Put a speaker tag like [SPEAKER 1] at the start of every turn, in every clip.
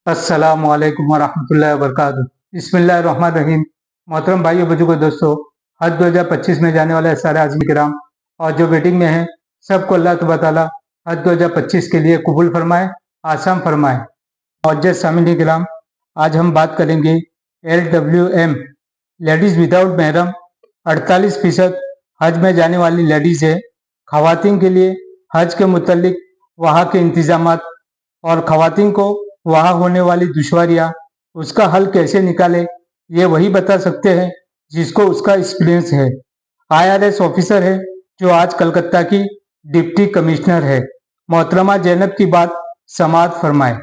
[SPEAKER 1] अस्सलामु अलैकुम वरहमतुल्लाहि वबरकातुहू। बिस्मिल्लाहिर्रहमानिर्रहीम। मोहतरम भाइयों बुजुर्गों दोस्तों, हज 2025 में जाने वाले सारे आज़मी किराम और जो वेटिंग में हैं, सबको अल्लाह तबारक ताला हज 2025 के लिए कबूल फरमाए, आसान फरमाए। मुअज़्ज़ज़ सामिईन किराम, आज हम बात करेंगे LWM लेडीज़ विदाउट महरम 48% हज में जाने वाली लेडीज़ है। ख़वातीन के लिए हज के मुतल्लिक वहाँ के इंतज़ामात और ख़वातीन को वहाँ होने वाली दुश्वारियाँ, उसका हल कैसे निकाले, ये वही बता सकते हैं जिसको उसका एक्सपीरियंस है। IRS ऑफिसर है जो आज कलकत्ता की डिप्टी कमिश्नर है। मोहतरमा ज़ैनब की बात समाअत फरमाएं।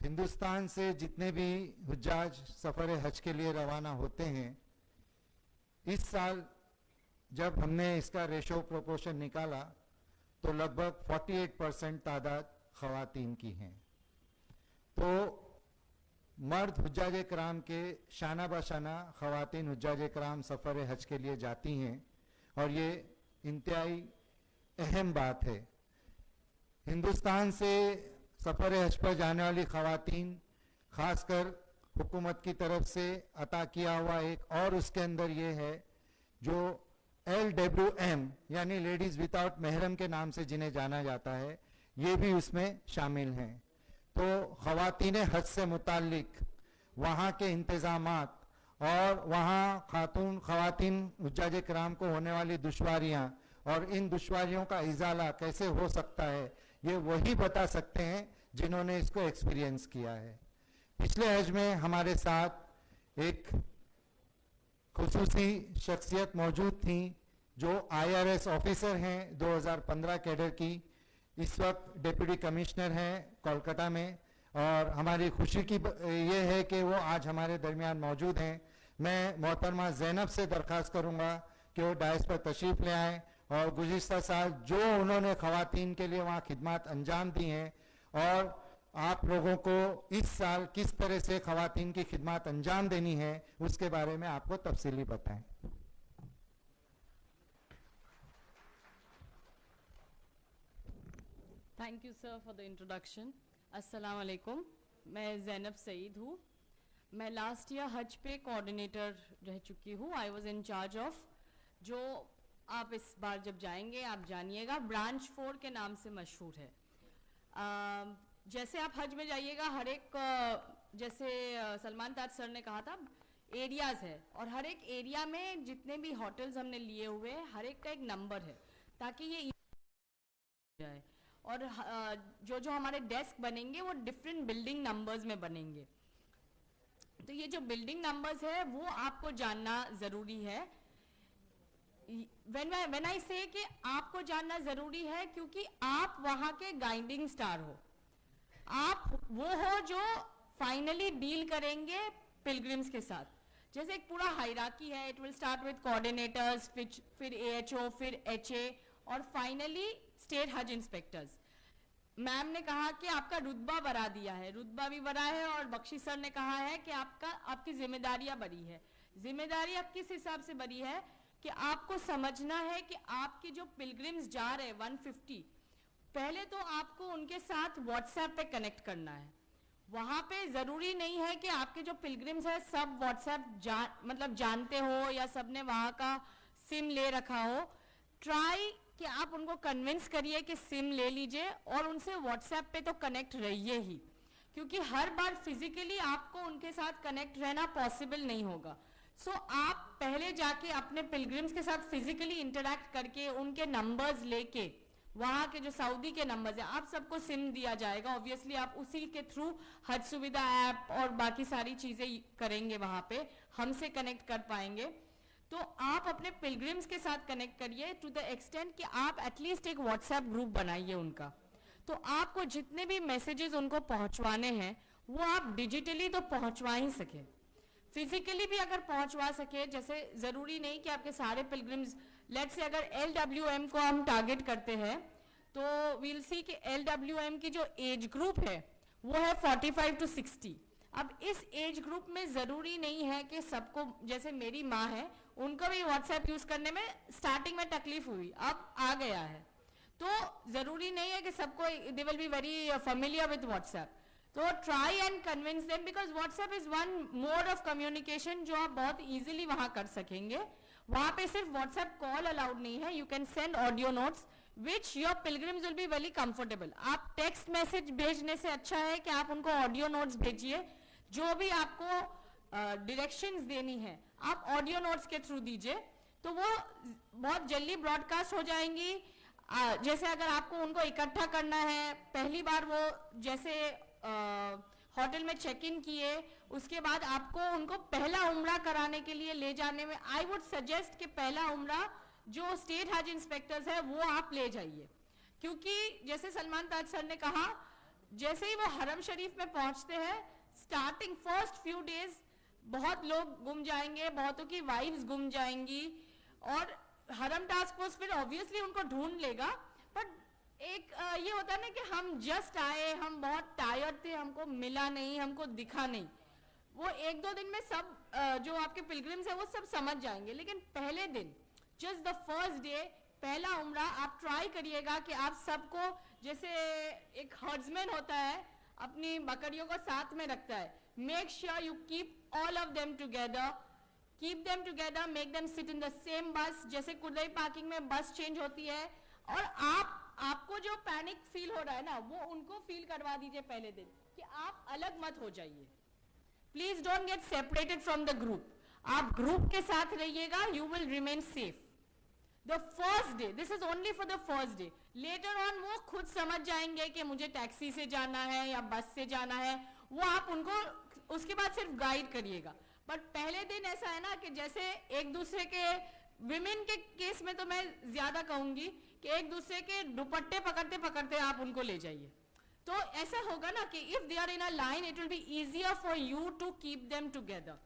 [SPEAKER 2] हिंदुस्तान से जितने भी हुज्जाज सफ़र हज के लिए रवाना होते हैं, इस साल जब हमने इसका रेशो प्रोपोर्शन निकाला तो लगभग 48% तादाद ख़वातीन की हैं। तो मर्द हुज्जाज कराम के शाना बशाना ख़वातीन हुज्जाज कराम सफ़र हज के लिए जाती हैं और ये इंतहाई अहम बात है। हिंदुस्तान से सफ़र हज पर जाने वाली ख़वातीन ख़ासकर हुकूमत की तरफ से अता किया हुआ एक और उसके अंदर ये है जो LWM यानी लेडीज़ विदाउट महरम के नाम से जिन्हें जाना जाता है, ये भी उसमें शामिल हैं। तो ख़वातीन हज से मुताल्लिक वहाँ के इंतज़ामात और वहाँ ख़वातीन हुज्जाज कराम को होने वाली दुश्वारियाँ और इन दुश्वारियों का इज़ाला कैसे हो सकता है, ये वही बता सकते हैं जिन्होंने इसको एक्सपीरियंस किया है। पिछले हज में हमारे साथ एक खुसूसी शख्सियत मौजूद थी जो IRS ऑफिसर हैं 2015 कैडर की, इस वक्त डिप्टी कमिश्नर हैं कोलकाता में, और हमारी खुशी की ये है कि वो आज हमारे दरमियान मौजूद हैं। मैं मोहतरमा ज़ैनब से दरख्वास्त करूँगा कि वो डायस पर तशरीफ़ ले आएँ और गुज़िश्ता साल जो उन्होंने ख़वातीन के लिए वहाँ खिदमत अंजाम दी हैं और आप लोगों को इस साल किस तरह से ख़वातीन की खिदमत अंजाम देनी है उसके बारे में आपको तफसीली बताएं।
[SPEAKER 3] Thank you sir for the introduction. अस्सलाम वालेकुम, मैं ज़ैनब सईद हूँ। मैं लास्ट ईयर हज पे कोऑर्डिनेटर रह चुकी हूँ। I was in charge of, जो आप इस बार जब जाएंगे आप जानिएगा, ब्रांच 4 के नाम से मशहूर है। जैसे आप हज में जाइएगा, हर एक जैसे सलमान ताज सर ने कहा था, एरियाज़ है और हर एक एरिया में जितने भी होटल्स हमने लिए हुए हैं हर एक का एक नंबर है ताकि ये जाए। और जो जो हमारे डेस्क बनेंगे वो डिफरेंट बिल्डिंग नंबर्स में बनेंगे। तो ये जो बिल्डिंग नंबर्स है वो आपको जानना ज़रूरी है। व्हेन आई से कि आपको जानना ज़रूरी है क्योंकि आप वहाँ के गाइडिंग स्टार हो। आप वो हो जो फाइनली डील करेंगे पिलग्रिम्स के साथ। जैसे एक पूरा हायरार्की है, it will start with coordinators, फिर AHO, फिर HA और फाइनली स्टेट हज इंस्पेक्टर्स। मैम ने कहा कि आपका रुतबा बढ़ा दिया है, रुतबा भी बढ़ा है और बख्शी सर ने कहा है कि आपकी जिम्मेदारियां बढ़ी है। जिम्मेदारियां किस हिसाब से बढ़ी है कि आपको समझना है कि आपके जो पिलग्रिम्स जा रहे हैं 150, पहले तो आपको उनके साथ व्हाट्सएप पे कनेक्ट करना है। वहाँ पे ज़रूरी नहीं है कि आपके जो पिलग्रिम्स है सब व्हाट्सएप मतलब जानते हो या सबने वहाँ का सिम ले रखा हो। ट्राई कि आप उनको कन्विंस करिए कि सिम ले लीजिए और उनसे व्हाट्सएप पे तो कनेक्ट रहिए ही, क्योंकि हर बार फिजिकली आपको उनके साथ कनेक्ट रहना पॉसिबल नहीं होगा। सो आप पहले जाके अपने पिलग्रिम्स के साथ फिजिकली इंटरेक्ट करके उनके नंबर्स लेके, वहाँ के जो सऊदी के नंबर्स हैं, आप सबको सिम दिया जाएगा। ऑब्वियसली आप उसी के थ्रू हज सुविधा ऐप और बाकी सारी चीज़ें करेंगे, वहाँ पे हमसे कनेक्ट कर पाएंगे। तो आप अपने पिलग्रिम्स के साथ कनेक्ट करिए टू द एक्सटेंट कि आप एटलीस्ट एक व्हाट्सएप ग्रुप बनाइए उनका। तो आपको जितने भी मैसेजेस उनको पहुंचवाने हैं वो आप डिजिटली तो पहुंचवा ही सके, फिजिकली भी अगर पहुंचवा सके। जैसे ज़रूरी नहीं कि आपके सारे पिलग्रिम्स, लेट्स से अगर LWM को हम टारगेट करते हैं तो वील सी कि LWM की जो एज ग्रुप है वो है 45 to 60। अब इस एज ग्रुप में ज़रूरी नहीं है कि सबको, जैसे मेरी माँ है उनको भी व्हाट्सएप यूज़ करने में स्टार्टिंग में तकलीफ हुई, अब आ गया है। तो ज़रूरी नहीं है कि सबको they will be very familiar with WhatsApp. तो try and convince them, because WhatsApp is one mode of communication जो आप बहुत इजीली वहां कर सकेंगे. वहां पे सिर्फ व्हाट्सएप कॉल अलाउड नहीं है. You can send audio notes which your pilgrims will be very comfortable. आप टेक्स्ट मैसेज भेजने से अच्छा है कि आप उनको ऑडियो नोट्स भेजिए. जो भी आपको डायरेक्शंस देनी है आप ऑडियो नोट्स के थ्रू दीजिए, तो वो बहुत जल्दी ब्रॉडकास्ट हो जाएंगी. जैसे अगर आपको उनको इकट्ठा करना है, पहली बार वो जैसे होटल में चेक इन किए, उसके बाद आपको उनको पहला उम्रा कराने के लिए ले जाने में, आई वुड सजेस्ट कि पहला उम्रा जो स्टेट हज इंस्पेक्टर्स है वो आप ले जाइए. क्योंकि जैसे सलमान ताज सर ने कहा, जैसे ही वो हरम शरीफ में पहुंचते हैं, स्टार्टिंग फर्स्ट फ्यू डेज बहुत लोग गुम जाएंगे, बहुतों की वाइफ्स गुम जाएंगी, और हरम टास्क फोर्स फिर ऑब्वियसली उनको ढूंढ लेगा. बट एक ये होता है ना कि हम जस्ट आए, हम बहुत टायर्ड थे, हमको मिला नहीं, हमको दिखा नहीं. वो एक दो दिन में सब जो आपके पिलग्रिम्स है वो सब समझ जाएंगे. लेकिन पहले दिन, जस्ट द फर्स्ट डे, पहला उम्रा, आप ट्राई करिएगा कि आप सबको, जैसे एक हर्ड्समैन होता है अपनी बकरियों को साथ में रखता है, make sure you keep all of them together, keep them together, make them sit in the same बस. जैसे कुर्रई पार्किंग में बस चेंज होती है, और आपको जो पैनिक फील हो रहा है ना, वो उनको फील करवा दीजिए पहले दिन कि आप अलग मत हो जाइए. Please don't get separated from the group. आप ग्रुप के साथ रहिएगा, you will remain safe. The first day, this is only for the first day. Later on वो खुद समझ जाएंगे कि मुझे टैक्सी से जाना है या बस से जाना है, वो आप उनको उसके बाद सिर्फ गाइड करिएगा. बट पहले दिन ऐसा है ना कि जैसे एक दूसरे के, विमेन के केस में तो मैं ज्यादा कहूंगी कि एक दूसरे के दुपट्टे पकड़ते पकड़ते आप उनको ले जाइए. तो ऐसा होगा ना कि if they are in a line, it will be easier for you to keep them together.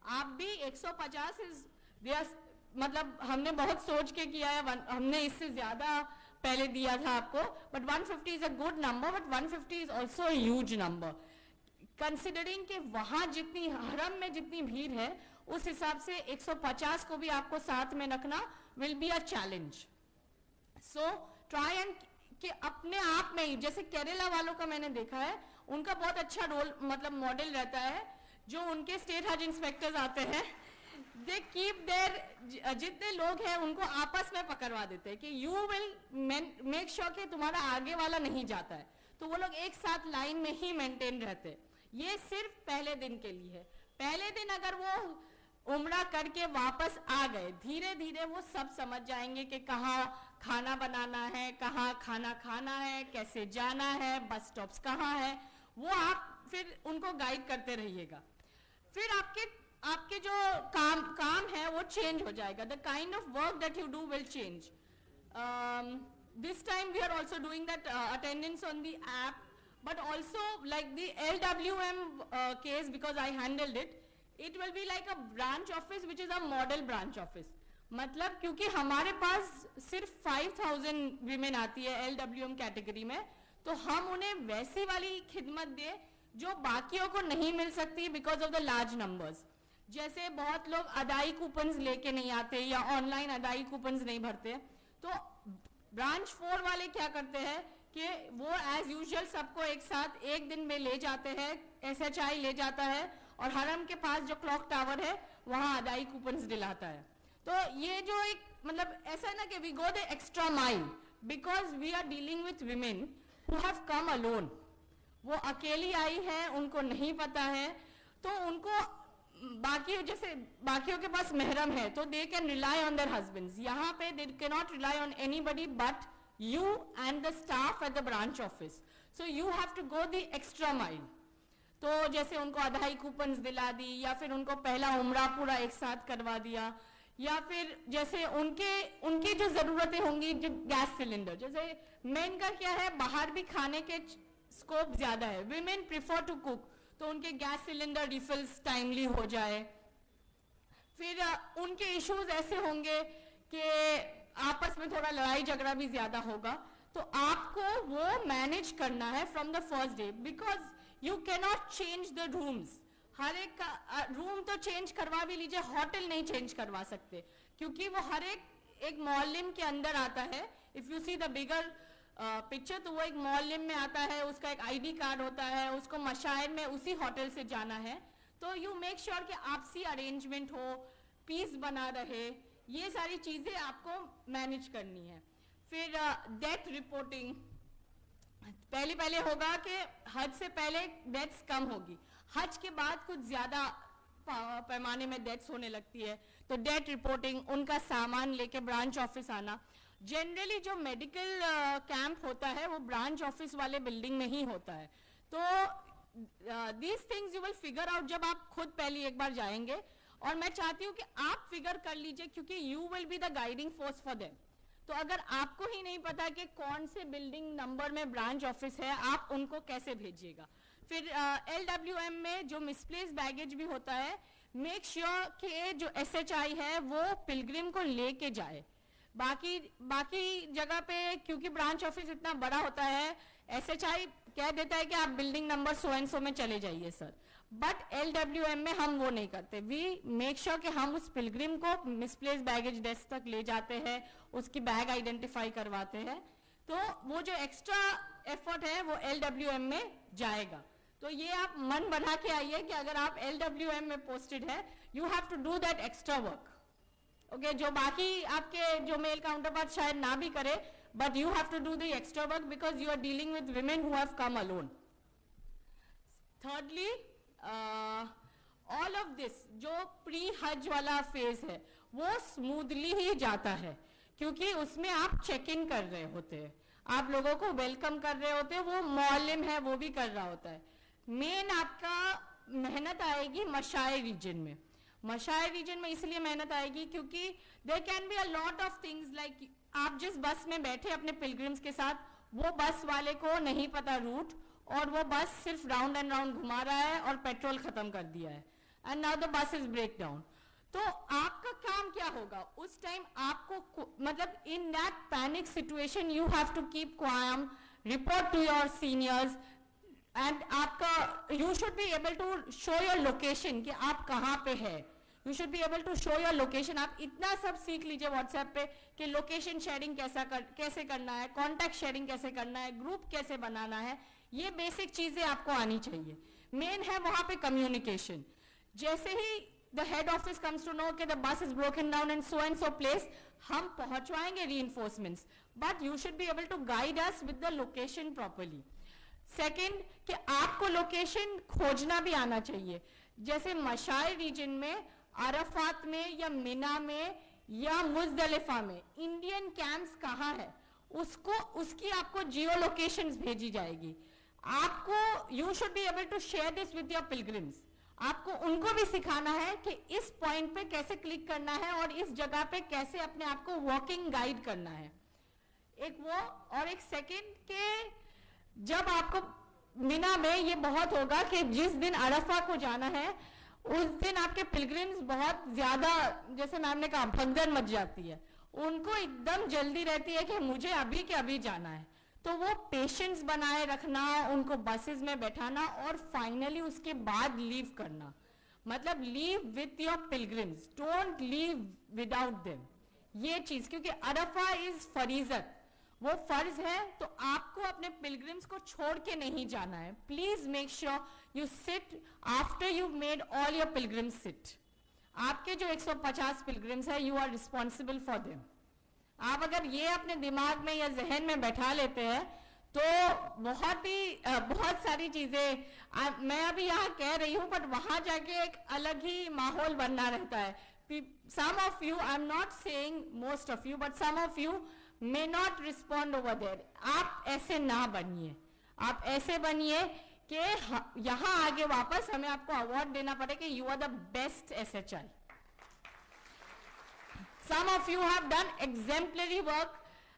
[SPEAKER 3] आप भी 150 मतलब हमने बहुत सोच के किया है, हमने इससे ज्यादा पहले दिया था आपको, but 150 is a good number, but 150 is also a huge number, considering कि वहां जितनी, हरम में जितनी भीड़ है, उस हिसाब से 150 को भी आपको साथ में रखना will be a challenge. So try and कि अपने आप में ही, जैसे केरला वालों का मैंने देखा है, उनका बहुत अच्छा रोल, मतलब मॉडल रहता है. जो उनके स्टेट हज इंस्पेक्टर्स आते हैं, दे कीप देयर, जितने लोग हैं उनको आपस में पकड़वा देते हैं कि यू विल मेक श्योर कि तुम्हारा आगे वाला नहीं जाता है. तो वो लोग एक साथ लाइन में ही मेंटेन रहते हैं. ये सिर्फ पहले दिन के लिए है. पहले दिन अगर वो उम्रा करके वापस आ गए, धीरे धीरे वो सब समझ जाएंगे कि कहाँ खाना बनाना है, कहाँ खाना खाना है, कैसे जाना है, बस स्टॉप्स कहाँ है. वो आप फिर उनको गाइड करते रहिएगा. फिर आपके जो काम है वो चेंज हो जाएगा. The kind of work that you do will change. this time we are also doing that attendance on the app, but also like the LWM case, because I handled it, it will be like a branch office which is a model branch office. मतलब क्योंकि हमारे पास सिर्फ 5000 women आती है LWM category में, तो हम उन्हें वैसी वाली खिदमत दे जो बाकियों को नहीं मिल सकती because of the large numbers. जैसे बहुत लोग अदाई कूपन्स लेके नहीं आते या ऑनलाइन अदाई कूपन्स नहीं भरते, तो ब्रांच 4 वाले क्या करते हैं कि वो एज यूजुअल सबको एक साथ एक दिन में ले जाते हैं, SHI ले जाता है और हरम के पास जो क्लॉक टावर है वहां अदाई कूपन्स दिलाता है. तो ये जो एक मतलब ऐसा है ना कि we go the extra mile because we are dealing with women who have come alone. वो अकेली आई है, उनको नहीं पता है, तो उनको बाकी जैसे बाकियों के पास महरम है तो they can rely on their husbands. यहाँ पे they can not rely on anybody but you and the staff at the branch office. So you have to go the extra mile. तो जैसे उनको अदाई कूपन्स दिला दी या फिर उनको पहला उम्रा पूरा एक साथ करवा दिया, या फिर जैसे उनकी जो जरूरतें होंगी, जो गैस सिलेंडर, जैसे मेन का क्या है, बाहर भी खाने के स्कोप ज्यादा है, विमेन प्रिफर टू कुक, तो उनके गैस सिलेंडर रिफिल्स टाइमली हो जाए. फिर उनके इश्यूज ऐसे होंगे कि आपस में थोड़ा लड़ाई झगड़ा भी ज्यादा होगा, तो आपको वो मैनेज करना है from the first day, because you cannot change the rooms. हर एक का रूम तो चेंज करवा भी लीजिए, होटल नहीं चेंज करवा सकते क्योंकि वो हर एक मोहल्ले के अंदर आता है. If you see the bigger picture, तो वो एक मोहल्ले में आता है, उसका एक आईडी कार्ड होता है, उसको मशायर में उसी होटल से जाना है, तो यू मेक श्योर कि आपसी अरेंजमेंट हो, पीस बना रहे, ये सारी चीजें आपको मैनेज करनी है। फिर डेथ रिपोर्टिंग, पहले होगा कि हज से पहले डेथ्स कम होगी, हज के बाद कुछ ज्यादा पैमाने में डेथ्स होने लगती है, तो डेथ रिपोर्टिंग, उनका सामान लेके ब्रांच ऑफिस आना। जनरली जो मेडिकल कैंप होता है वो ब्रांच ऑफिस वाले बिल्डिंग में ही होता है, तो these things you will figure out जब आप खुद पहली एक बार जाएंगे, और मैं चाहती हूँ कि आप फिगर कर लीजिए, क्योंकि you will be the guiding force for them. तो अगर आपको ही नहीं पता कि कौन से बिल्डिंग नंबर में ब्रांच ऑफिस है, आप उनको कैसे भेजिएगा। फिर LWM में जो मिसप्लेस बैगेज भी होता है, मेक श्योर कि जो SHI है वो पिलग्रिम को लेके जाए। बाकी जगह पे क्योंकि ब्रांच ऑफिस इतना बड़ा होता है, SHI कह देता है कि आप बिल्डिंग नंबर सो एंड सो में चले जाइए सर, बट LWM में हम वो नहीं करते। वी मेक श्योर कि हम उस पिलग्रिम को मिसप्लेस बैगेज डेस्क तक ले जाते हैं, उसकी बैग आइडेंटिफाई करवाते हैं, तो वो जो एक्स्ट्रा एफर्ट है वो LWM में जाएगा। तो ये आप मन बना के आइए कि अगर आप LWM में पोस्टेड है, you have to do that extra work. Okay, जो बाकी आपके जो मेल काउंटर पार्ट शायद ना भी करे, but you have to do the extra work because you are dealing with women who have come alone. Thirdly, all of this जो pre हज वाला फेज है वो स्मूथली ही जाता है, क्योंकि उसमें आप चेक इन कर रहे होते हैं, आप लोगों को वेलकम कर रहे होते हैं, वो मौलिम है वो भी कर रहा होता है। मेन आपका मेहनत आएगी मशायर रीजन में। मशायर रीजन में इसलिए मेहनत आएगी क्योंकि there can be a lot of things, like आप जिस बस में बैठे अपने पिलग्रिम्स के साथ, वो बस वाले को नहीं पता रूट, और वो बस सिर्फ राउंड एंड राउंड घुमा रहा है और पेट्रोल खत्म कर दिया है, and now the bus is break down. तो आपका काम क्या होगा उस टाइम? आपको मतलब in that panic situation you have to keep calm, report to your seniors, and आपका you should be able to show your location कि आप कहाँ पे है। You should be able to show your location. आप इतना सब सीख लीजिए व्हाट्सएप पे कि लोकेशन शेयरिंग कैसे करना है, कॉन्टैक्ट शेयरिंग कैसे करना है, ग्रुप कैसे बनाना है, ये बेसिक चीजें आपको आनी चाहिए। मेन है वहां पे कम्युनिकेशन। जैसे ही the head office comes to know कि the bus is broken down in so and so place, हम पहुंचवाएंगे reinforcements, but you should be able to guide us with the location properly. Second, कि आपको location खोजना भी आना चाहिए। जैसे मशायर रीजन में, अरफात में या मिना में या मुजदलिफा में इंडियन कैंप्स कहाँ है, उसकी आपको जियो लोकेशंस भेजी जाएगी। आपको you should be able to share this with your pilgrims. आपको उनको भी सिखाना है कि इस पॉइंट पे कैसे क्लिक करना है और इस जगह पे कैसे अपने आप को वॉकिंग गाइड करना है। एक वो, और एक सेकेंड के जब आपको मिना में ये बहुत होगा कि जिस दिन अरफा को जाना है उस दिन आपके पिलग्रिम्स बहुत ज्यादा, जैसे मैम ने कहा, भगदड़ मच जाती है, उनको एकदम जल्दी रहती है कि मुझे अभी के अभी जाना है। तो वो पेशेंस बनाए रखना, उनको बसेस में बैठाना, और फाइनली उसके बाद लीव करना, मतलब leave with your pilgrims, don't leave without them. ये चीज, क्योंकि अरफा इज फरीजत, वो फर्ज है, तो आपको अपने पिलग्रिम्स को छोड़ के नहीं जाना है। Please make sure you sit after you made all your pilgrims sit. आपके जो 150 पिलग्रिम्स है, you are responsible for them. आप अगर ये अपने दिमाग में या जहन में बैठा लेते हैं तो बहुत सारी चीजें मैं अभी यहाँ कह रही हूँ, बट वहां जाके एक अलग ही माहौल बनना रहता है। Some of you, I'm not saying most of you, but some of you may not respond over there. आप ऐसे ना बनिए, आप ऐसे बनिए कि यहाँ आगे वापस हमें आपको अवार्ड देना पड़े कि you are the best SHI. Some of you have done exemplary work,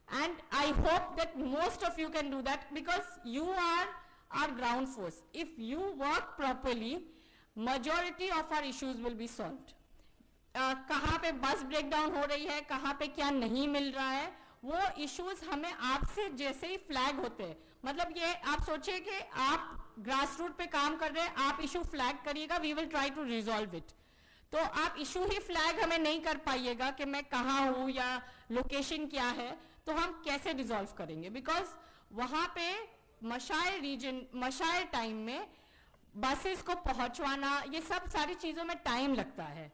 [SPEAKER 3] and I hope that most of you can do that because you are our ground force. If you work properly, majority of our issues will be solved. कहाँ पे बस breakdown हो रही है, कहाँ पे क्या नहीं मिल रहा है, वो इश्यूज हमें आपसे जैसे ही फ्लैग होते हैं, मतलब ये आप सोचिए कि आप ग्रास रूट पे काम कर रहे हैं, आप इशू फ्लैग करिएगा, we will try to resolve it. तो आप इशू ही फ्लैग हमें नहीं कर पाइएगा कि मैं कहाँ हूँ या लोकेशन क्या है, तो हम कैसे डिसॉल्व करेंगे? बिकॉज वहां पे मशायर रीजन, मशायर टाइम में बसेस को पहुंचवाना, ये सब सारी चीजों में टाइम लगता है,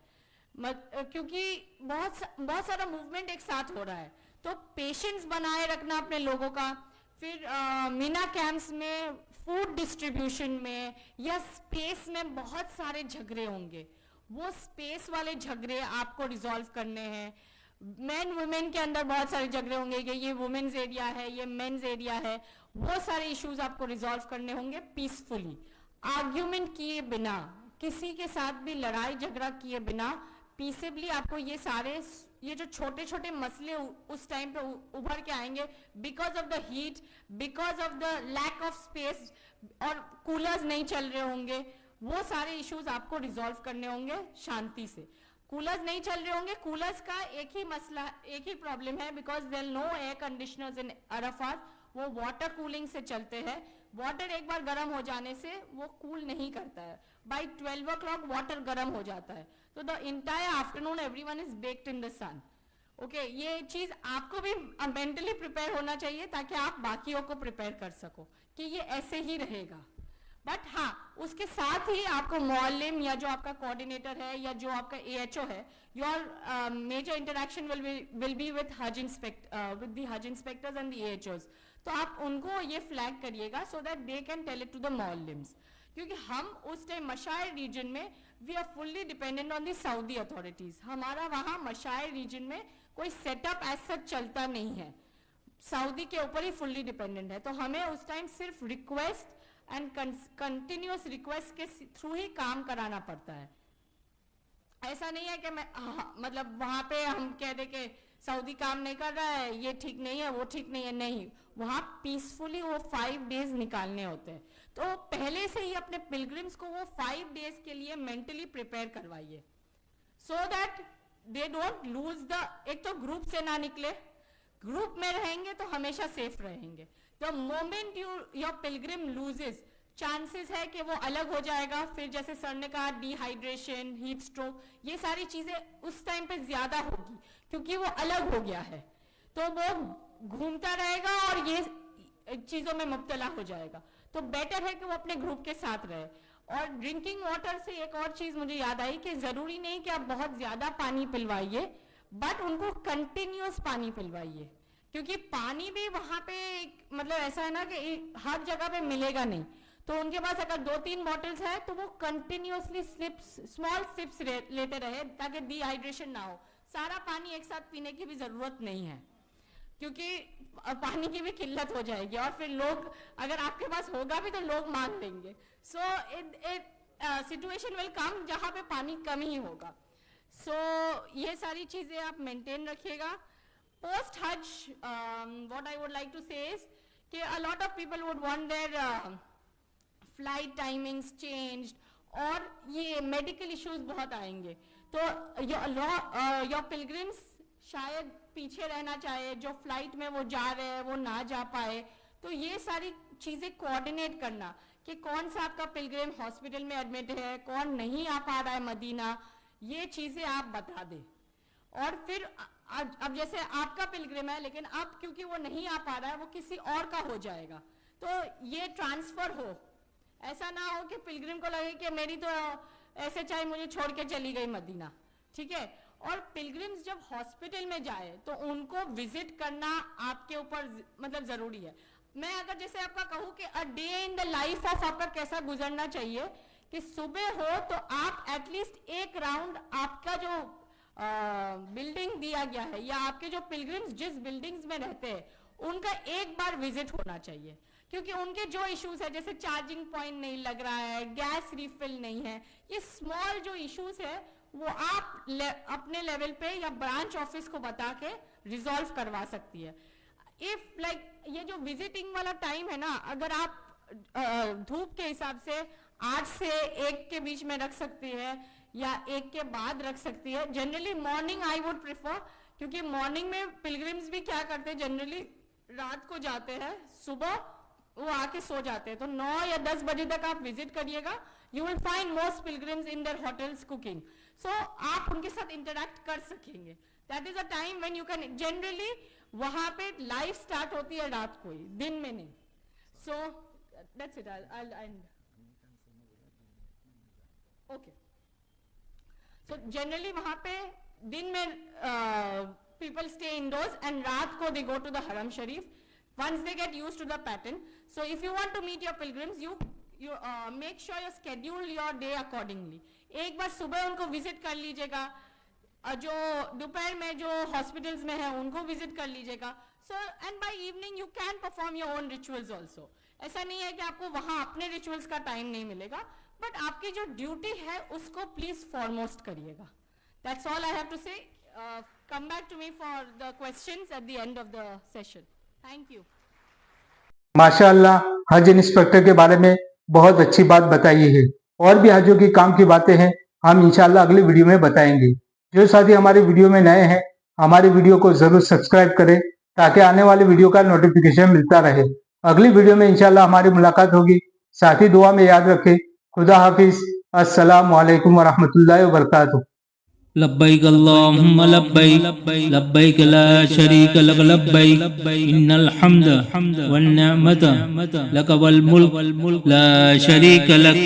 [SPEAKER 3] क्योंकि बहुत सारा मूवमेंट एक साथ हो रहा है, तो पेशेंस बनाए रखना अपने लोगों का। फिर मीना कैंप्स में फूड डिस्ट्रीब्यूशन में या स्पेस में बहुत सारे झगड़े होंगे, वो स्पेस वाले झगड़े आपको रिजॉल्व करने हैं। मेन वुमेन के अंदर बहुत सारे झगड़े होंगे कि ये वुमेन्स एरिया है, ये मेन्स एरिया है, वो सारे इश्यूज आपको रिजॉल्व करने होंगे पीसफुली, आर्ग्यूमेंट किए बिना, किसी के साथ भी लड़ाई झगड़ा किए बिना पीसेबली आपको ये जो छोटे छोटे मसले उस टाइम पे उभर के आएंगे because of the heat, because of the lack of space, और कूलर्स नहीं चल रहे होंगे, वो सारे इश्यूज आपको रिजॉल्व करने होंगे शांति से। कूलर्स नहीं चल रहे होंगे, कूलर्स का एक ही मसला, एक ही प्रॉब्लम है, because there no air conditioners in Arafat, वो वाटर कूलिंग से चलते हैं। वाटर एक बार गर्म हो जाने से वो कूल नहीं करता है, बाय 12 o'clock वाटर गर्म हो जाता है, तो the entire afternoon everyone is baked in the sun. Okay, ये चीज आपको भी मेंटली प्रिपेयर होना चाहिए ताकि आप बाकियों को प्रिपेयर कर सको कि ये ऐसे ही रहेगा। बट हाँ, उसके साथ ही आपको मौलिम या जो आपका कोऑर्डिनेटर है या जो आपका AHO है, your major interaction will be with हज इंस्पेक्टर्स एंड द AHOs, तो आप उनको ये फ्लैग करिएगा so that they can tell it to the मौलिम्स, क्योंकि हम उस टाइम मशायर रीजन में we are fully dependent on the Saudi authorities. हमारा वहां मशायर रीजन में कोई सेटअप एज सच चलता नहीं है, सऊदी के ऊपर ही फुल्ली डिपेंडेंट है, तो हमें उस टाइम सिर्फ रिक्वेस्ट एंड कंटिन्यूअस रिक्वेस्ट के थ्रू ही काम कराना पड़ता है। ऐसा नहीं है कि मतलब वहां पे हम कह दे कि सऊदी काम नहीं कर रहा है, ये ठीक नहीं है, वो ठीक नहीं है, नहीं, वहां पीसफुली वो 5 डेज निकालने होते हैं। तो पहले से ही अपने पिलग्रिम्स को वो 5 डेज के लिए मेंटली प्रिपेयर करवाइए, सो that they don't lose the, एक तो ग्रुप से ना निकले, ग्रुप में रहेंगे तो हमेशा सेफ रहेंगे। The moment your Pilgrim loses, chances है कि वो अलग हो जाएगा, फिर जैसे सर ने कहा डिहाइड्रेशन, हीट स्ट्रोक, ये सारी चीजें उस टाइम पे ज्यादा होगी क्योंकि वो अलग हो गया है, तो वो घूमता रहेगा और ये चीजों में मुब्तला हो जाएगा। तो बेटर है कि वो अपने ग्रुप के साथ रहे। और ड्रिंकिंग वाटर से एक और चीज मुझे याद आई कि जरूरी नहीं कि आप बहुत ज्यादा पानी पिलवाइए, बट उनको कंटिन्यूअस पानी पिलवाइए, क्योंकि पानी भी वहां पे मतलब ऐसा है ना कि हर जगह पे मिलेगा नहीं, तो उनके पास अगर 2-3 बॉटल्स है तो वो कंटिन्यूअसली स्मॉल सिप्स लेते रहे ताकि डिहाइड्रेशन ना हो। सारा पानी एक साथ पीने की भी जरूरत नहीं है, क्योंकि पानी की भी किल्लत हो जाएगी और फिर लोग, अगर आपके पास होगा भी तो लोग मांग लेंगे। सो सिचुएशन विल कम जहां पे पानी कम ही होगा। सो ये सारी चीजें आप मेंटेन रखिएगा। पोस्ट हज what I would like to say is कि a lot of people would want their flight timings changed, और ये मेडिकल इश्यूज बहुत आएंगे, तो योर पिलग्रिम्स शायद पीछे रहना चाहे, जो फ्लाइट में वो जा रहे हैं वो ना जा पाए, तो ये सारी चीजें कोऑर्डिनेट करना कि कौन सा आपका पिलग्रिम हॉस्पिटल में एडमिट है, कौन नहीं आ पा रहा है मदीना, ये चीजें आप बता दें। और फिर अब जैसे आपका पिलग्रिम है लेकिन अब क्योंकि वो नहीं आ पा रहा है, वो किसी और का हो जाएगा, तो ये ट्रांसफर हो, ऐसा ना हो कि पिलग्रिम को लगे कि मेरी तो ऐसे चाहे मुझे छोड़ के चली गई मदीना, ठीक है। और पिलग्रिम्स जब हॉस्पिटल में जाए तो उनको विजिट करना आपके ऊपर मतलब जरूरी है। मैं अगर जैसे आपका कहूँ कि a day in the life of आपका कैसा गुजरना चाहिए, कि सुबह हो तो आप एटलीस्ट एक राउंड आपका जो बिल्डिंग दिया गया है या आपके जो पिलग्रिम्स जिस बिल्डिंग्स में रहते हैं उनका एक बार विजिट होना चाहिए, क्योंकि उनके जो इश्यूज है जैसे चार्जिंग पॉइंट नहीं लग रहा है, गैस रिफिल नहीं है, ये स्मॉल जो इश्यूज है वो आप अपने लेवल पे या ब्रांच ऑफिस को बता के रिजॉल्व करवा सकती है। इफ लाइक ये जो विजिटिंग वाला टाइम है ना, अगर आप धूप के हिसाब से 8 से 1 के बीच में रख सकती है या 1 के बाद रख सकती है। Generally morning I would prefer, क्योंकि मॉर्निंग में पिलग्रिम्स भी क्या करते हैं, जनरली रात को जाते हैं, सुबह वो आके सो जाते हैं, तो 9 या 10 बजे तक आप विजिट करिएगा। You will find most pilgrims in their hotels cooking, so आप उनके साथ इंटरेक्ट कर सकेंगे। That is a time when you can generally वहां पे लाइफ स्टार्ट होती है रात को ही, दिन में नहीं. So that's it. I'll end. Okay. So generally वहां पे दिन में people stay indoors and रात को they go to the Haram Sharif once they get used to the pattern. So if you want to meet your pilgrims, you make sure you schedule your day accordingly. एक बार सुबह उनको visit कर लीजिएगा, जो दोपहर में जो हॉस्पिटल्स में है उनको विजिट कर लीजिएगा. So and by evening you can perform your own rituals also. ऐसा नहीं है कि आपको वहां अपने रिचुअल्स का टाइम नहीं मिलेगा, बट आपकी जो ड्यूटी है उसको प्लीज फॉरमोस्ट करिएगा. That's all I have to say. Come back to me for the questions at the end of the session. Thank you.
[SPEAKER 1] माशाअल्लाह, हज इंस्पेक्टर के बारे में बहुत अच्छी बात बताई है. और भी हजों की काम की बातें हैं, हम इंशाल्लाह अगली वीडियो में बताएंगे. जो साथी हमारे वीडियो में नए हैं, हमारी वीडियो को जरूर सब्सक्राइब करें ताकि आने वाली वीडियो का नोटिफिकेशन मिलता रहे. अगली वीडियो में इंशाल्लाह हमारी मुलाकात होगी. साथी दुआ में याद रखें. खुदा हाफिज. अस्सलामु अलैकुम वरहमतुल्लाहि वबरकातुहू.
[SPEAKER 4] लब्बैक अल्लाहुम्मा लब्बैक लब्बैक ला शरीक लक लब्बैक इन्नल हम्द वन निअमत लक वल मुल्क ला शरीक लक.